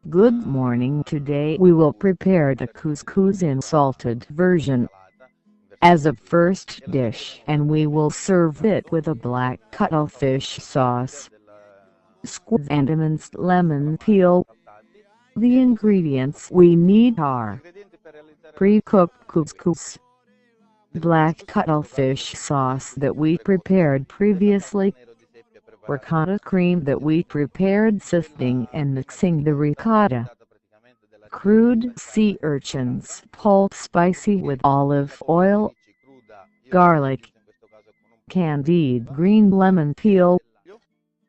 Good morning. Today we will prepare the couscous in salted version as a first dish, and we will serve it with a black cuttlefish sauce, squid and minced lemon peel. The ingredients we need are pre-cooked couscous, black cuttlefish sauce that we prepared previously, ricotta cream that we prepared sifting and mixing the ricotta, crude sea urchins pulp spicy with olive oil, garlic, candied green lemon peel,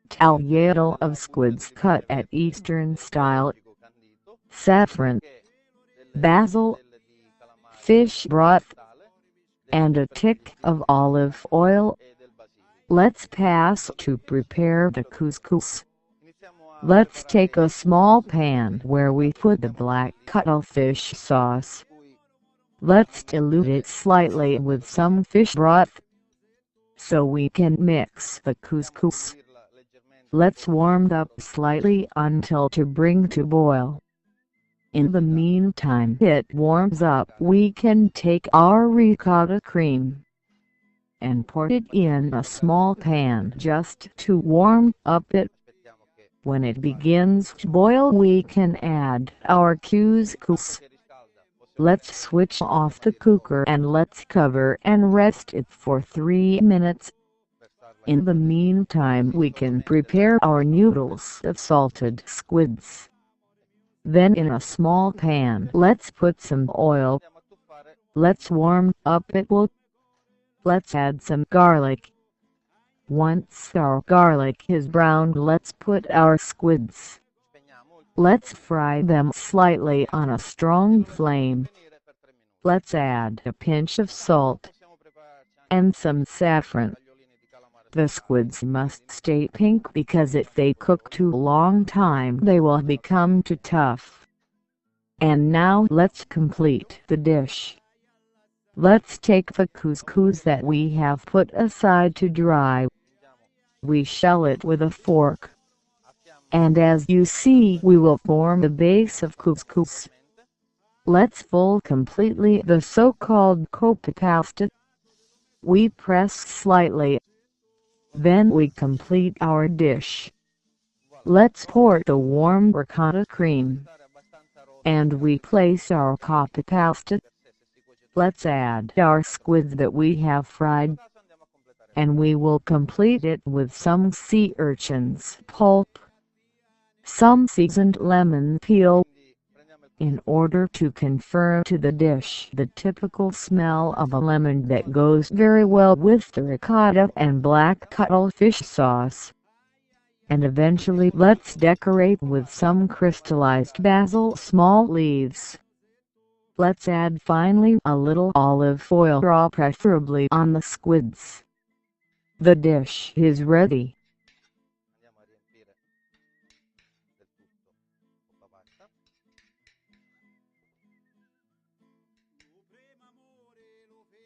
tagliatelle of squids cut at Eastern style, saffron, basil, fish broth, and a tick of olive oil. Let's pass to prepare the couscous. Let's take a small pan where we put the black cuttlefish sauce. Let's dilute it slightly with some fish broth so we can mix the couscous. Let's warm up slightly until to bring to boil. In the meantime it warms up, we can take our ricotta cream and pour it in a small pan just to warm up it. When it begins to boil we can add our couscous. Let's switch off the cooker and let's cover and rest it for 3 minutes. In the meantime we can prepare our noodles of salted squids. Then in a small pan let's put some oil. Let's warm up it well. Let's add some garlic. Once our garlic is browned let's put our squids. Let's fry them slightly on a strong flame. Let's add a pinch of salt and some saffron. The squids must stay pink because if they cook too long time they will become too tough. And now let's complete the dish. Let's take the couscous that we have put aside to dry. We shell it with a fork. And as you see we will form the base of couscous. Let's fold completely the so-called copa pasta. We press slightly. Then we complete our dish. Let's pour the warm ricotta cream. And we place our copa pasta. Let's add our squid that we have fried. And we will complete it with some sea urchins pulp, some seasoned lemon peel, in order to confirm to the dish the typical smell of a lemon that goes very well with the ricotta and black cuttlefish sauce. And eventually let's decorate with some crystallized basil small leaves. Let's add finally a little olive oil, raw preferably on the squids. The dish is ready.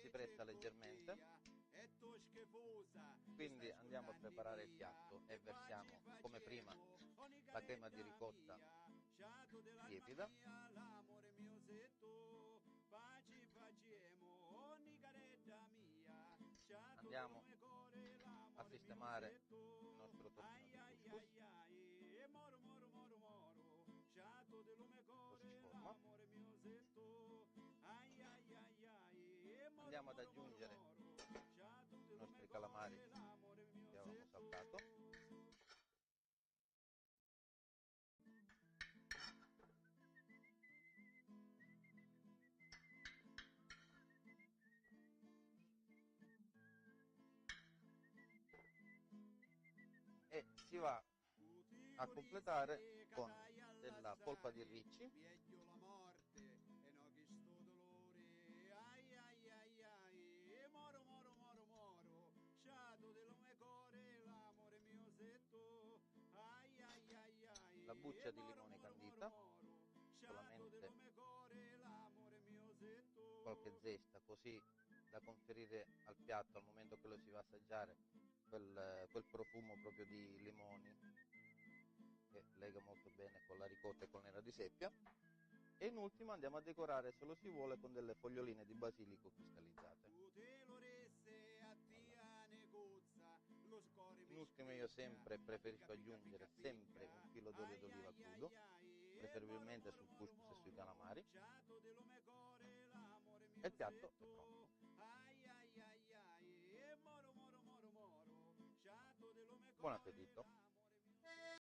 Si presta leggermente, quindi andiamo a preparare il piatto e versiamo come prima la crema di ricotta lievita, andiamo a sistemare il nostro toppino di couscous, così si forma. Andiamo ad aggiungere i nostri calamari che avevamo saltato. E si va a completare con della polpa di ricci, la buccia di limone candita, solamente qualche zesta così da conferire al piatto al momento che lo si va a assaggiare quel profumo proprio di limoni che lega molto bene con la ricotta e con il seppia. E in ultimo andiamo a decorare, se lo si vuole, con delle foglioline di basilico cristallizzate. In ultimo io sempre preferisco aggiungere sempre un filo d'olio d'oliva crudo, preferibilmente sul couscous e sui calamari, e il piatto è pronto. Buon appetito!